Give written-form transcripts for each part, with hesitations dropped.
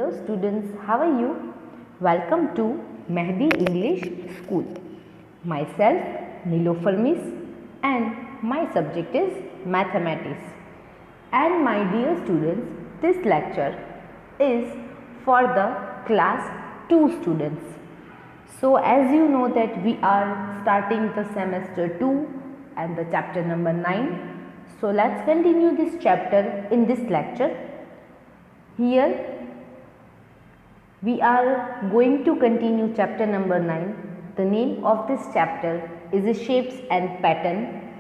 Hello students, how are you? Welcome to Mehdi English School. Myself Nilofer Miss and my subject is mathematics. And my dear students, this lecture is for the class 2 students. So as you know that we are starting the semester 2 and the chapter number 9. So let's continue this chapter in this lecture. Here we are going to continue chapter number 9. The name of this chapter is Shapes and Pattern.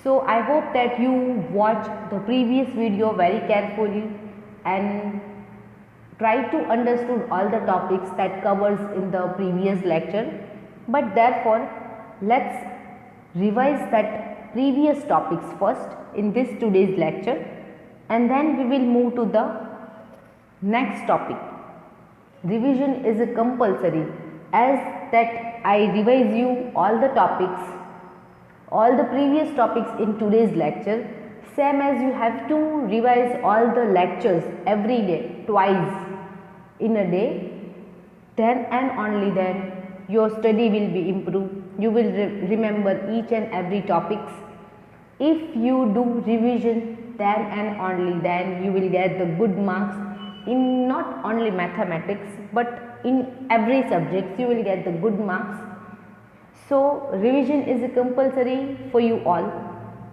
So I hope that you watch the previous video very carefully and try to understand all the topics that covers in the previous lecture. But therefore, let's revise that previous topics first in this today's lecture, and then we will move to the next topic. Revision is a compulsory, as that I revise you all the topics, all the previous topics in today's lecture, same as you have to revise all the lectures every day, twice in a day, then and only then your study will be improved. You will remember each and every topics. If you do revision, then and only then you will get the good marks in not only mathematics but in every subject you will get the good marks. So revision is compulsory for you all.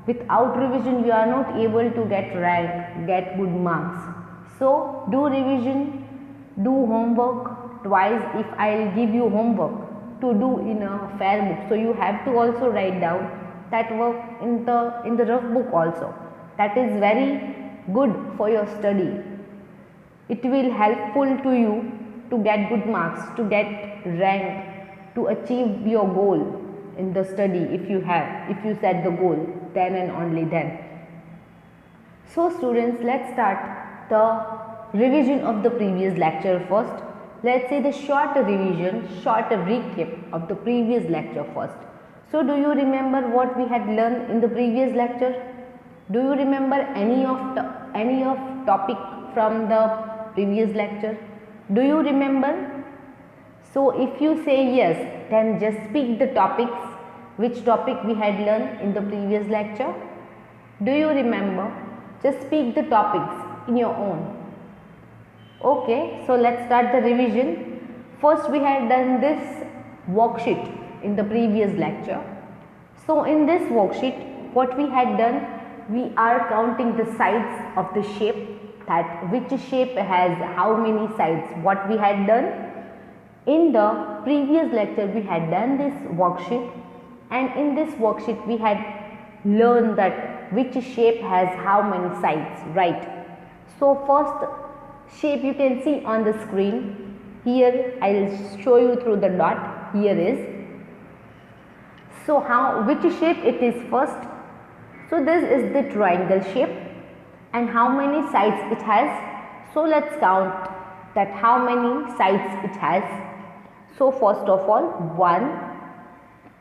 Without revision you are not able to get rank, get good marks. So do revision, do homework twice. If I will give you homework to do in a fair book, so you have to also write down that work in the rough book also. That is very good for your study. It will helpful to you to get good marks, to get rank, to achieve your goal in the study if you set the goal, then and only then. So students, let's start the revision of the previous lecture first. Let's say the short revision, short recap of the previous lecture first. So do you remember what we had learned in the previous lecture? Do you remember any of topic from the previous lecture? Do you remember? So if you say yes, then just speak the topics, which topic we had learned in the previous lecture. Do you remember? Just speak the topics in your own. Okay, so let's start the revision. First we had done this worksheet in the previous lecture. So in this worksheet, what we had done, we are counting the sides of the shape, that which shape has how many sides. What we had done in the previous lecture, we had done this worksheet, and in this worksheet we had learned that which shape has how many sides, right? So first shape you can see on the screen. Here I will show you through the dot. Here is, so which shape it is first? So this is the triangle shape, and how many sides it has? So let's count that how many sides it has. So first of all, 1,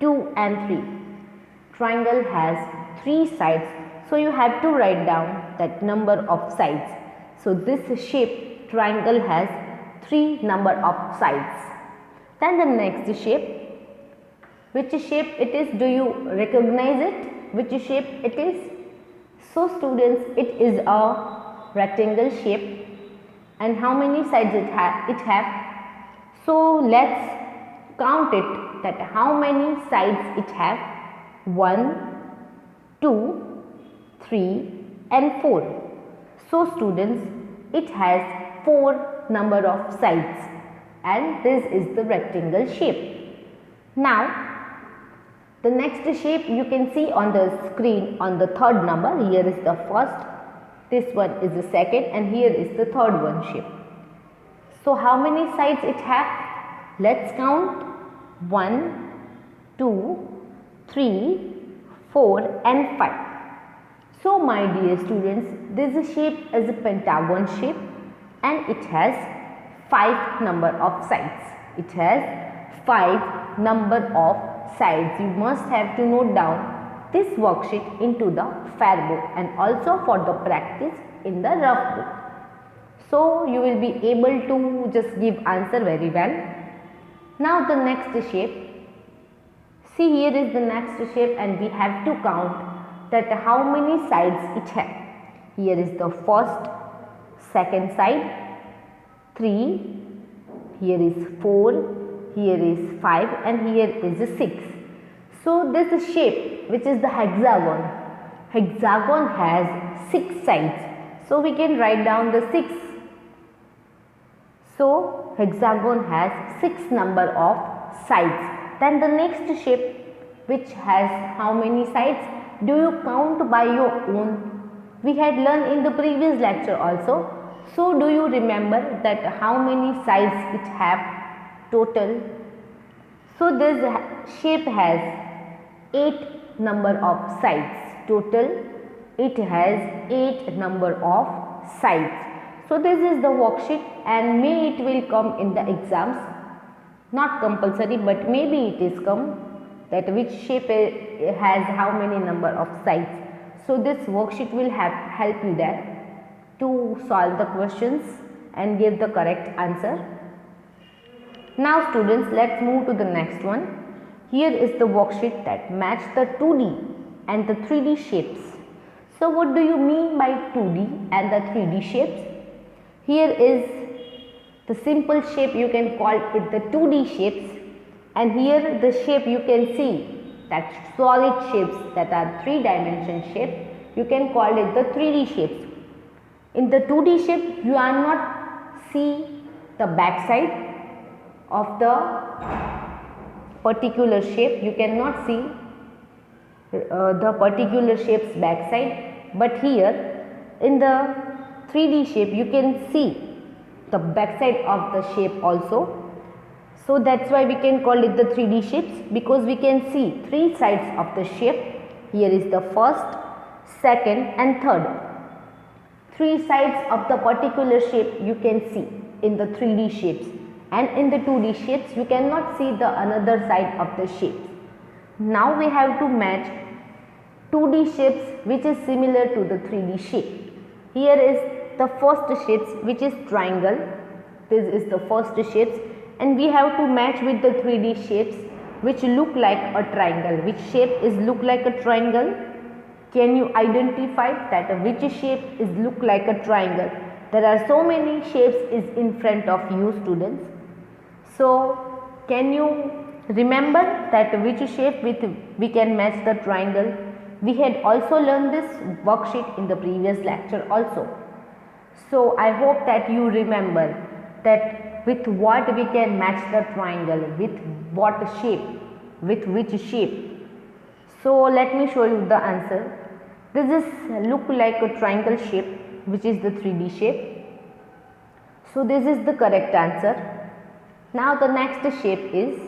2 and 3. Triangle has 3 sides, so you have to write down that number of sides. So this shape triangle has 3 number of sides. Then the next shape, which shape it is? Do you recognize it? Which shape it is? So students, it is a rectangle shape, and how many sides it have? So let's count it, that how many sides it have. 1, 2, 3 and 4. So students, it has 4 number of sides, and this is the rectangle shape. Now the next shape you can see on the screen on the third number. Here is the first, this one is the second, and here is the third one shape. So how many sides it have? Let's count. 1, 2, 3, 4 and 5. So my dear students, this shape is a pentagon shape, and it has 5 number of sides. It has 5 number of sides. You must have to note down this worksheet into the fair book and also for the practice in the rough book. So you will be able to just give answer very well. Now the next shape. See, here is the next shape and we have to count that how many sides it has. Here is the first, second side, 3, here is 4, here is 5 and here is 6. So this shape, which is the hexagon has 6 sides. So we can write down the 6. So hexagon has 6 number of sides. Then the next shape, which has how many sides? Do you count by your own? We had learned in the previous lecture also. So do you remember that how many sides it have total? So this shape has 8 number of sides. Total it has 8 number of sides. So this is the worksheet and may it will come in the exams. Not compulsory, but maybe it is come that which shape has how many number of sides. So this worksheet will help you there to solve the questions and give the correct answer. Now students, let's move to the next one. Here is the worksheet that match the 2D and the 3D shapes. So what do you mean by 2D and the 3D shapes? Here is the simple shape, you can call it the 2D shapes, and here the shape you can see that solid shapes that are 3-dimension shape, you can call it the 3D shapes. In the 2D shape, you are not see the back side of the particular shape, you cannot see the particular shape's back side, but here in the 3D shape you can see the back side of the shape also. So that's why we can call it the 3D shapes, because we can see 3 sides of the shape. Here is the first, second and third. 3 sides of the particular shape you can see in the 3D shapes, and in the 2D shapes you cannot see the another side of the shape. Now we have to match 2D shapes which is similar to the 3D shape. Here is the first shapes, which is triangle. This is the first shapes, and we have to match with the 3D shapes which look like a triangle. Which shape is look like a triangle? Can you identify that which shape is look like a triangle? There are so many shapes is in front of you students. So can you remember that which shape with we can match the triangle? We had also learned this worksheet in the previous lecture also. So I hope that you remember that with what we can match the triangle, with what shape, with which shape. So let me show you the answer. This is look like a triangle shape, which is the 3D shape. So this is the correct answer. Now the next shape is,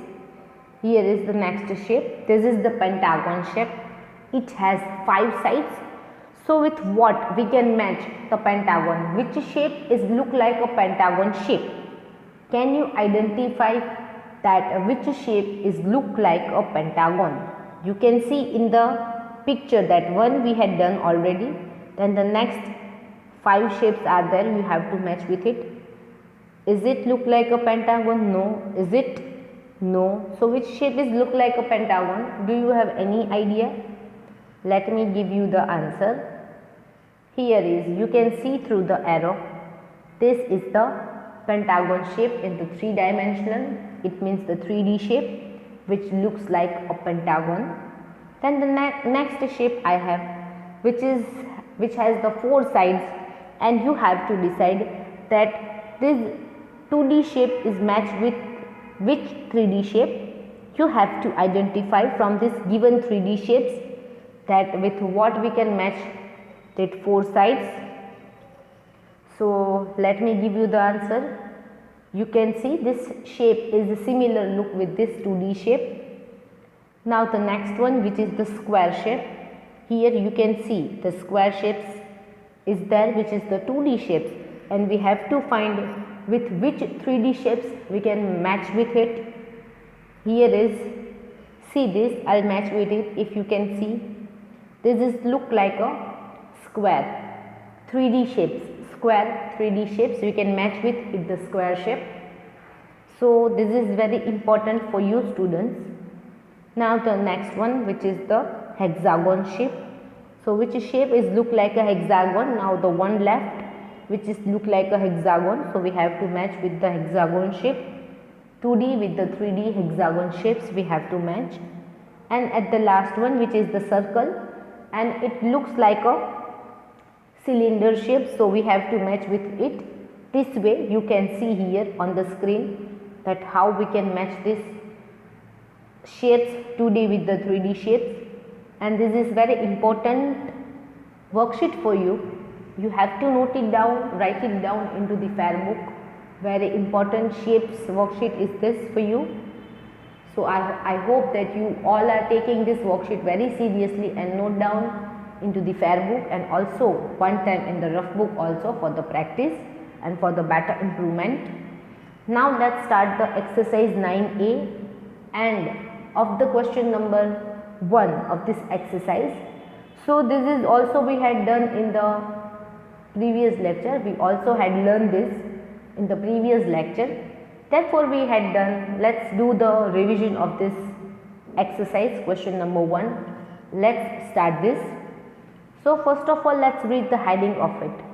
here is the next shape. This is the pentagon shape. It has 5 sides. So with what we can match the pentagon? Which shape is look like a pentagon shape? Can you identify that which shape is look like a pentagon? You can see in the picture that one we had done already. Then the next 5 shapes are there, you have to match with it. Is it look like a pentagon? No. Is it? No. So which shape is look like a pentagon? Do you have any idea? Let me give you the answer. Here is, you can see through the arrow, this is the pentagon shape in the 3-dimensional. It means the 3D shape which looks like a pentagon. Then the next shape I have, which has the 4 sides, and you have to decide that this 2D shape is matched with which 3D shape. You have to identify from this given 3D shapes that with what we can match that 4 sides. So let me give you the answer. You can see this shape is a similar look with this 2D shape. Now the next one, which is the square shape. Here you can see the square shapes is there, which is the 2D shapes, and we have to find with which 3D shapes we can match with it. Here is, see this, I'll match with it. If you can see, this is look like a square. 3D shapes, square 3D shapes, we can match with the square shape. So this is very important for you students. Now the next one, which is the hexagon shape. So which shape is look like a hexagon. Now the one left which is look like a hexagon, so we have to match with the hexagon shape. 2D with the 3D hexagon shapes we have to match. And at the last one, which is the circle, and it looks like a cylinder shape, so we have to match with it. This way you can see here on the screen that how we can match this shapes 2D with the 3D shapes. And this is very important worksheet for you. You have to note it down, write it down into the fair book. Very important shapes worksheet is this for you. So I hope that you all are taking this worksheet very seriously and note down into the fair book, and also one time in the rough book also for the practice and for the better improvement. Now let's start the exercise 9A and of the question number 1 of this exercise. So this is also we had done in the previous lecture. We also had learned this in the previous lecture. Therefore we had done, let's do the revision of this exercise question number 1. Let's start this. So first of all, let's read the heading of it.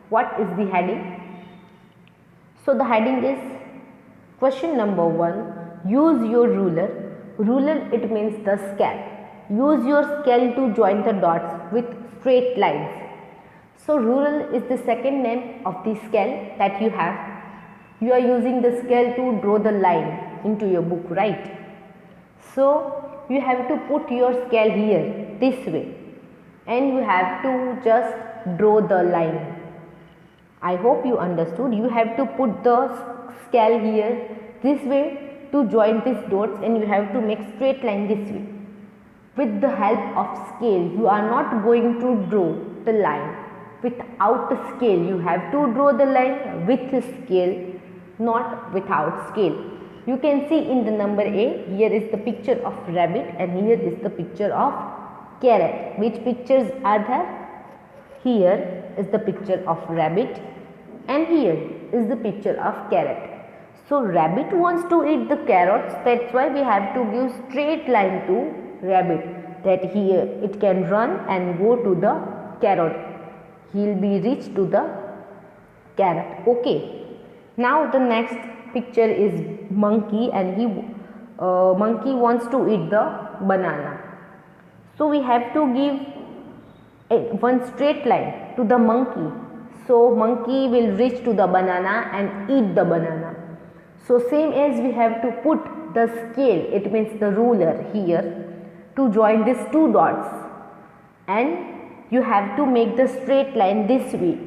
What is the heading? So the heading is question number 1, use your ruler. Ruler, it means the scale. Use your scale to join the dots with straight lines. So ruler is the second name of the scale that you have. You are using the scale to draw the line into your book, right? So you have to put your scale here this way, and you have to just draw the line. I hope you understood. You have to put the scale here this way to join these dots, and you have to make straight line this way. With the help of scale, you are not going to draw the line without scale. You have to draw the line with scale, not without scale. You can see in the number A, here is the picture of rabbit and here is the picture of carrot. Which pictures are there? Here is the picture of rabbit and here is the picture of carrot. So rabbit wants to eat the carrots, that's why we have to give straight line to rabbit, that here it can run and go to the carrot. He will be reached to the carrot. Okay. Now the next picture is monkey, and monkey wants to eat the banana. So we have to give one straight line to the monkey. So monkey will reach to the banana and eat the banana. So same as we have to put the scale, it means the ruler here, to join these two dots, and you have to make the straight line this way.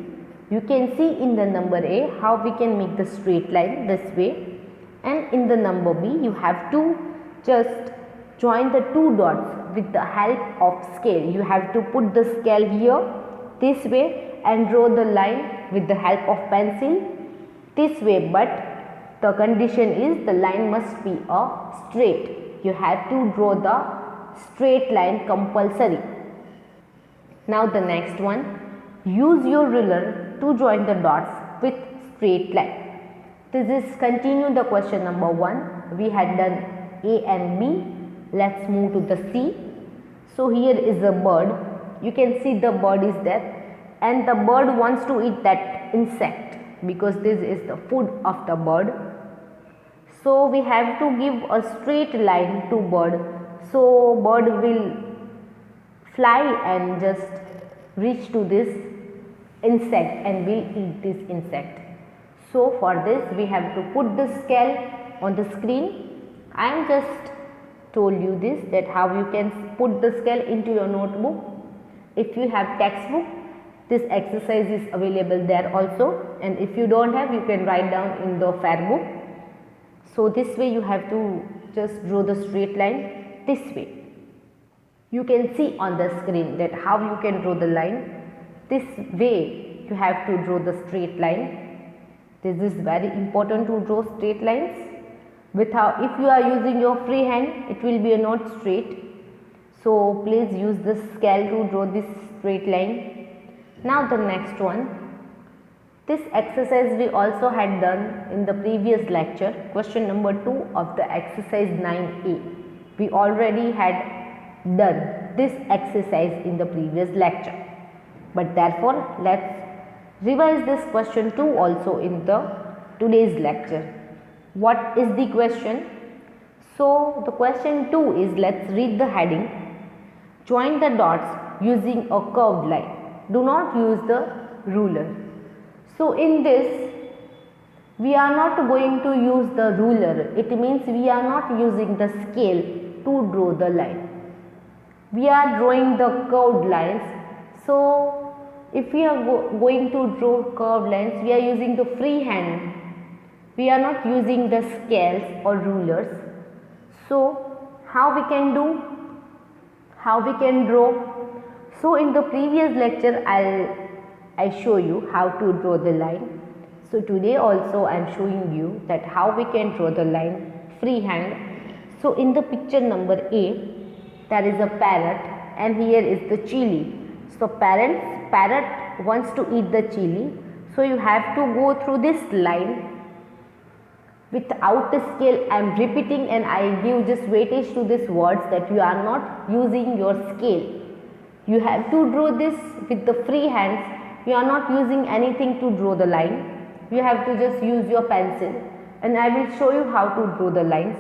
You can see in the number A how we can make the straight line this way, and in the number B you have to just join the two dots with the help of scale. You have to put the scale here this way and draw the line with the help of pencil this way, but the condition is the line must be a straight. You have to draw the straight line compulsory. Now the next one, use your ruler to join the dots with straight line. This is continue the question number 1. We had done A and B. Let's move to the C. So here is a bird. You can see the bird is there, and the bird wants to eat that insect because this is the food of the bird. So we have to give a straight line to bird. So bird will fly and just reach to this insect and will eat this insect. So for this we have to put the scale on the screen. I am just told you this, that how you can put the scale into your notebook. If you have textbook, this exercise is available there also, and if you don't have, you can write down in the fair book. So this way you have to just draw the straight line this way. You can see on the screen that how you can draw the line. This way you have to draw the straight line. This is very important to draw straight lines. Without, if you are using your free hand, it will be not straight. So please use the scale to draw this straight line. Now the next one, This exercise we also had done in the previous lecture, question number 2 of the exercise 9A. We already had done this exercise in the previous lecture. But therefore, let's revise this question 2 also in the today's lecture. What is the question? So, the question 2 is, let's read the heading. Join the dots using a curved line. Do not use the ruler. So, in this, we are not going to use the ruler. It means we are not using the scale to draw the line. We are drawing the curved lines. So, if we are going to draw curved lines, we are using the free hand. We are not using the scales or rulers. So, how we can do? How we can draw? So, in the previous lecture, I show you how to draw the line. So, today also I am showing you that how we can draw the line free hand. So, in the picture number A, there is a parrot and here is the chili. So, parrot wants to eat the chili. So, you have to go through this line. Without a scale, I am repeating and I give just weightage to these words that you are not using your scale. You have to draw this with the free hands. You are not using anything to draw the line. You have to just use your pencil and I will show you how to draw the lines.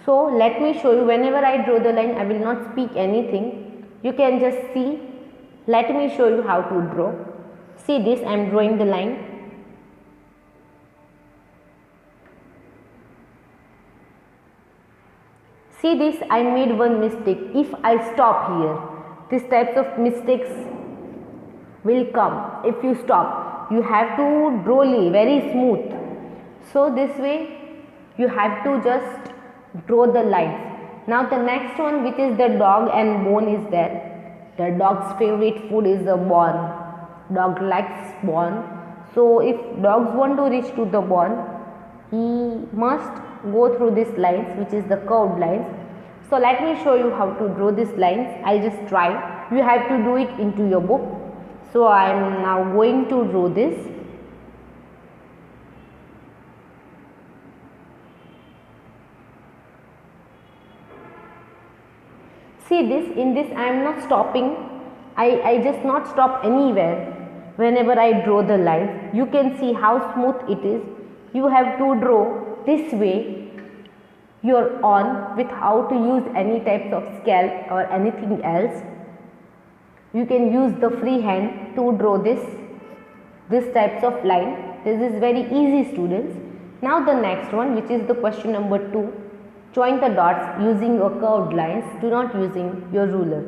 So, let me show you. Whenever I draw the line, I will not speak anything. You can just see. Let me show you how to draw. See this, I am drawing the line. See this, I made one mistake. If I stop here, these types of mistakes will come. If you stop, you have to draw very smooth. So, this way you have to just draw the lines. Now, the next one, which is the dog and bone, is there. The dog's favorite food is the bone. Dog likes bone. So, if dogs want to reach to the bone, he must go through these lines, which is the curved lines. So, let me show you how to draw these lines. I'll just try. You have to do it into your book. So, I am now going to draw this. See this, in this I am not stopping. I just not stop anywhere whenever I draw the lines. You can see how smooth it is. You have to draw this way. You are on without to use any types of scale or anything else. You can use the free hand to draw this types of line. This is very easy, students. Now the next one, which is the question number 2. Join the dots using your curved lines. Do not using your ruler.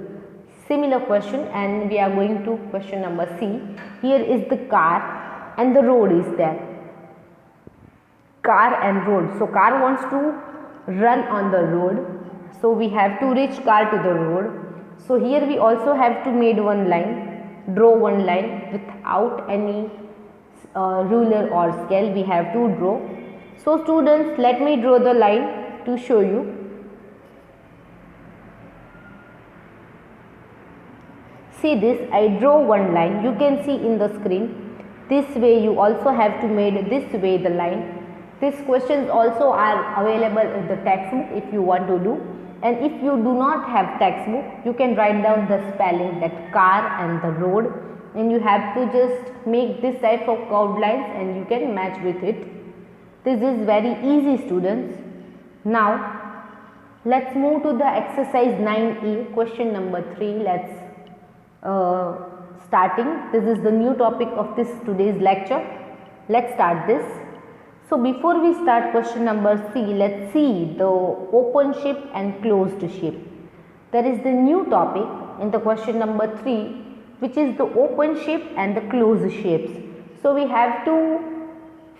Similar question, and we are going to question number C. Here is the car and the road is there. Car and road. So, car wants to run on the road. So, we have to reach car to the road. So, here we also have to make one line, draw one line without any ruler or scale. We have to draw. So, students, let me draw the line to show you. See this, I draw one line. You can see in the screen. This way you also have to make this way the line. These questions also are available in the textbook if you want to do. And if you do not have textbook, you can write down the spelling, that car and the road, and you have to just make this type of curved lines and you can match with it. This is very easy, students. Now, let's move to the exercise 9A, question number 3. Let's starting. This is the new topic of this today's lecture. Let's start this. So, before we start question number C, let's see the open shape and closed shape. There is the new topic in the question number 3, which is the open shape and the closed shapes. So, we have to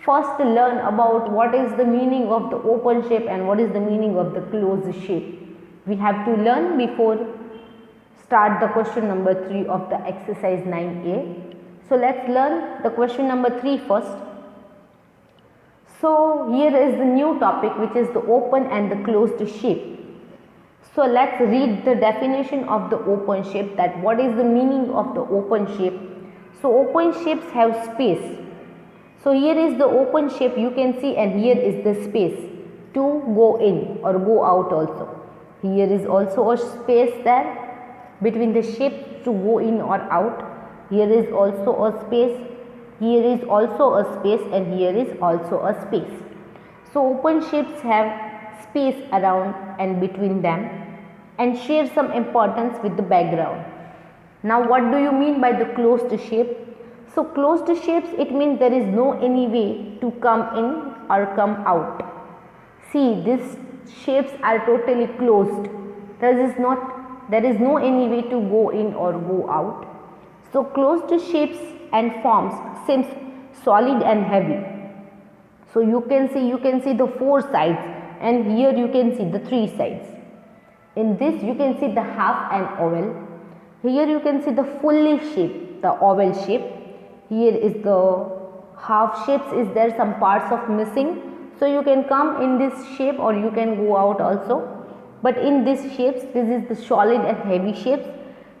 first learn about what is the meaning of the open shape and what is the meaning of the closed shape. We have to learn before start the question number 3 of the exercise 9A. So, let's learn the question number 3 first. So, here is the new topic, which is the open and the closed shape. So, let's read the definition of the open shape, that what is the meaning of the open shape. So, open shapes have space So here is the open shape you can see, and here is the space to go in or go out also. Here is also a space there between the shape to go in or out. Here is also a space, here is also a space, and here is also a space. So open shapes have space around and between them and share some importance with the background. Now what do you mean by the closed shape? So closed shapes, it means there is no any way to come in or come out. See, these shapes are totally closed. There is no any way to go in or go out. So closed shapes and forms seems solid and heavy. So you can see the 4 sides, and here you can see the 3 sides. In this you can see the half and oval. Here you can see the fully shape, the oval shape. Here is the half shapes, is there some parts of missing. So you can come in this shape or you can go out also. But in these shapes, this is the solid and heavy shapes.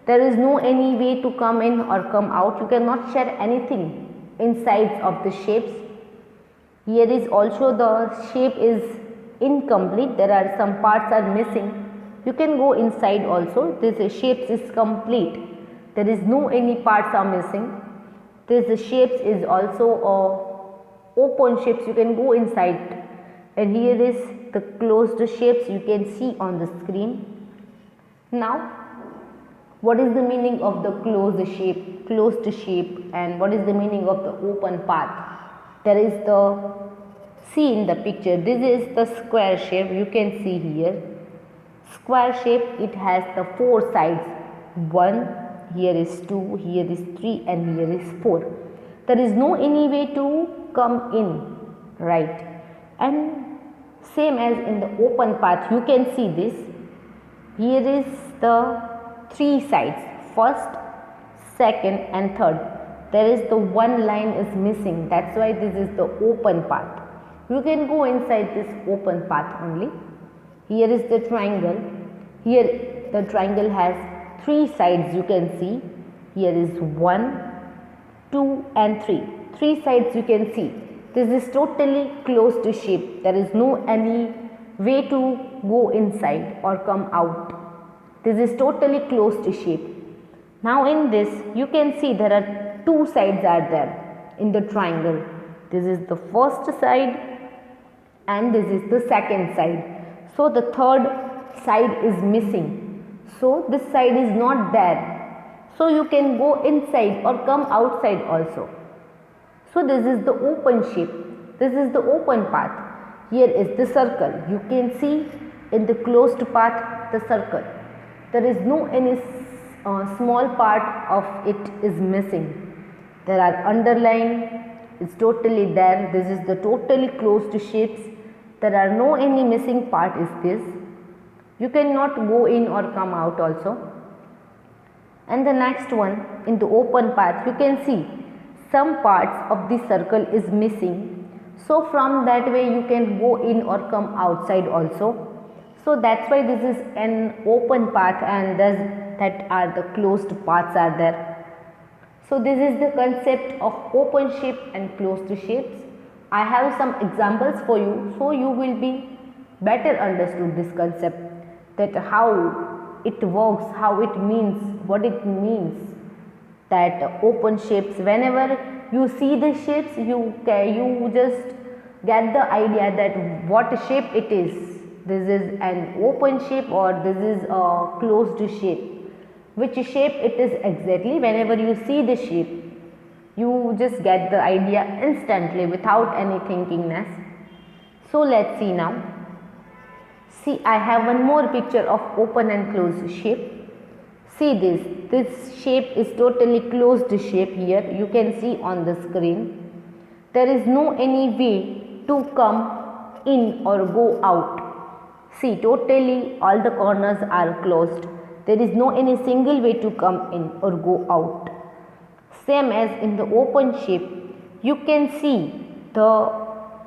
There is no any way to come in or come out. You cannot share anything inside of the shapes. Here is also the shape is incomplete. There are some parts are missing. You can go inside also. This shapes is complete. There is no any parts are missing. This shapes is also a open shapes. You can go inside. And here is the closed shapes you can see on the screen. Now, what is the meaning of the closed shape, and what is the meaning of the open path? There is the, see in the picture, this is the square shape you can see here. Square shape, it has the 4 sides, 1, here is 2, here is 3, and here is 4. There is no any way to come in, right? And same as in the open path, you can see this. Here is the 3 sides, first, second, and third. There is the one line is missing. That's why this is the open path. You can go inside this open path only. Here is the triangle. Here the triangle has 3 sides you can see. Here is 1, 2 and 3. 3 sides you can see. This is totally closed shape. There is no any way to go inside or come out. This is totally closed shape. Now in this you can see there are 2 sides are there in the triangle. This is the first side and this is the second side. So the third side is missing. So this side is not there. So you can go inside or come outside also. So this is the open shape. This is the open path. Here is the circle. You can see in the closed path the circle. There is no any small part of it is missing. There are underline. It's totally there. This is the totally closed shapes. There are no any missing part is this. You cannot go in or come out also. And the next one, in the open path, you can see some parts of the circle is missing. So from that way you can go in or come outside also. So that's why this is an open path, and that are the closed paths are there. So this is the concept of open shape and closed shapes. I have some examples for you, so you will be better understood this concept, that how it works, how it means, what it means. That open shapes, whenever you see the shapes, you just get the idea that what shape it is. This is an open shape or this is a closed shape. Which shape it is exactly, whenever you see the shape, you just get the idea instantly without any thinkingness. So let's see now. See, I have one more picture of open and closed shape. See this shape is totally closed shape here. You can see on the screen. There is no any way to come in or go out. See, totally all the corners are closed. There is no any single way to come in or go out. Same as in the open shape, you can see the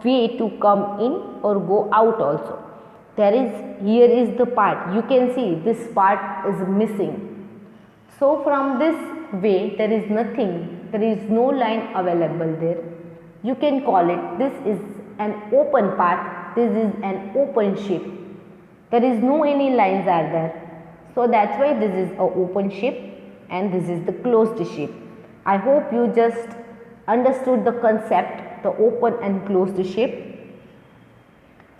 way to come in or go out also. Here is the part, you can see this part is missing. So from this way there is nothing, there is no line available there. You can call it, this is an open path, this is an open shape. There is no any lines are there. So that's why this is a open shape and this is the closed shape. I hope you just understood the concept, the open and closed shape.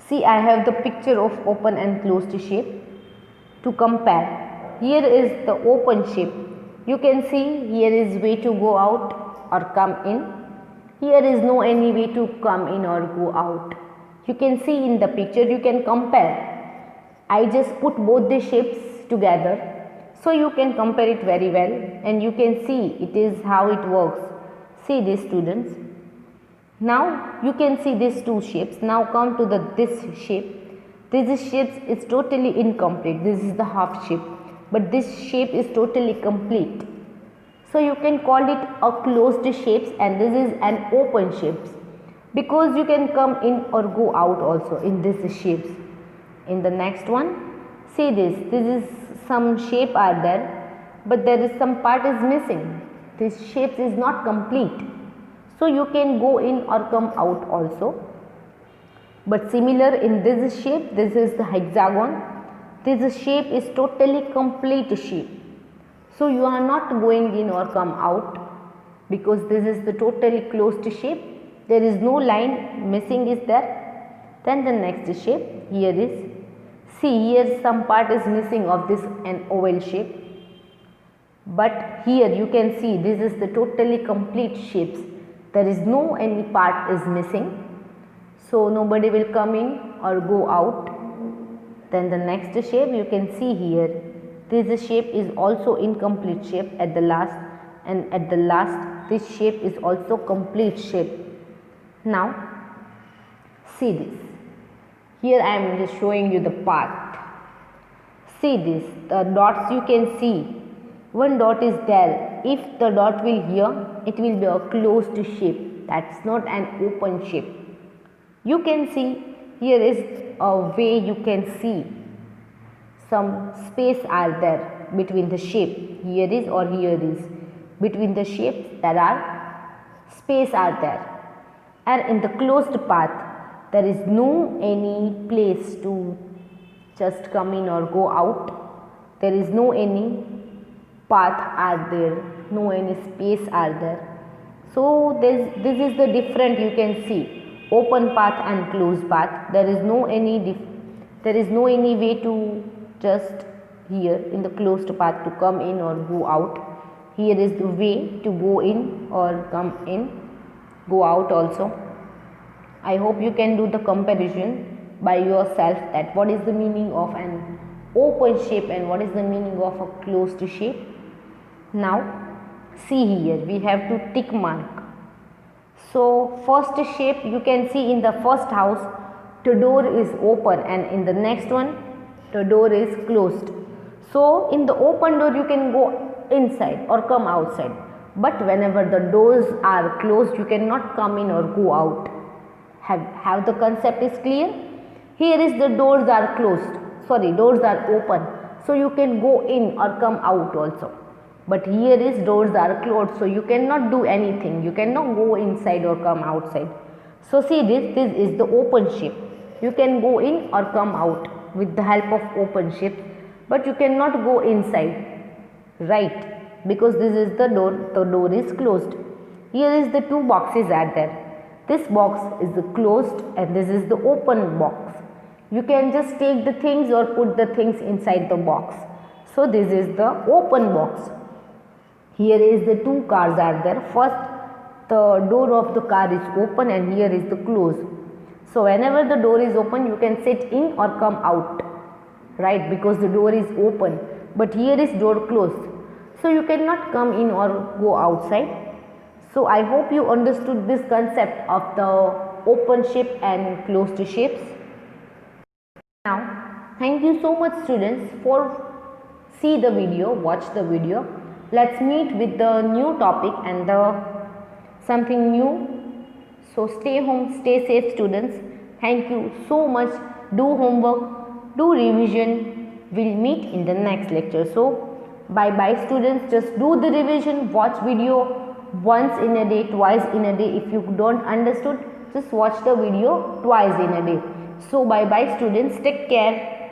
See, I have the picture of open and closed shape to compare. Here is the open shape. You can see here is way to go out or come in. Here is no any way to come in or go out. You can see in the picture, you can compare. I just put both the shapes together so you can compare it very well and you can see it is how it works. See this, students. Now you can see these two shapes. Now come to this shape. This shape is totally incomplete. This is the half shape, but this shape is totally complete. So you can call it a closed shapes and this is an open shapes because you can come in or go out also in these shapes. In the next one, see this is some shape are there, but there is some part is missing. This shape is not complete. So you can go in or come out also. But similar in this shape, this is the hexagon. This shape is totally complete shape. So you are not going in or come out because this is the totally closed shape. There is no line missing is there. Then the next shape here is, see here some part is missing of this an oval shape. But here you can see this is the totally complete shapes. There is no any part is missing. So nobody will come in or go out. Then the next shape you can see here. This shape is also incomplete shape at the last, and at the last this shape is also complete shape. Now see this. Here I am just showing you the path. See this, the dots you can see. One dot is there. If the dot will here, it will be a closed shape. That's not an open shape. You can see here is a way you can see some space are there between the shape. Here is or here is. Between the shapes there are space are there. And in the closed path, there is no any place to just come in or go out. There is no any path are there, no any space are there. So this is the different you can see, open path and closed path. There is no any way to just here in the closed path to come in or go out. Here is the way to go in or come in, go out also. I hope you can do the comparison by yourself that what is the meaning of an open shape and what is the meaning of a closed shape. Now see here, we have to tick mark. So first shape you can see in the first house the door is open and in the next one the door is closed. So in the open door you can go inside or come outside, but whenever the doors are closed you cannot come in or go out. Have the concept is clear? Here is the doors are closed, doors are open, so you can go in or come out also. But here is doors are closed, so you cannot do anything. You cannot go inside or come outside. So see this is the open shape. You can go in or come out with the help of open shape, but you cannot go inside, right? Because this is the door is closed. Here is the two boxes are there. This box is the closed and this is the open box. You can just take the things or put the things inside the box. So this is the open box. Here is the two cars are there. First the door of the car is open and here is the close. So whenever the door is open you can sit in or come out, right? Because the door is open, but here is door closed. So you cannot come in or go outside. So I hope you understood this concept of the open shape and closed shapes. Now, thank you so much students for see the video, watch the video. Let's meet with the new topic and something new. So stay home, stay safe students. Thank you so much. Do homework, do revision. We'll meet in the next lecture. So bye bye students. Just do the revision, watch video, once in a day, twice in a day. If you don't understood, just watch the video twice in a day. So bye bye students, take care.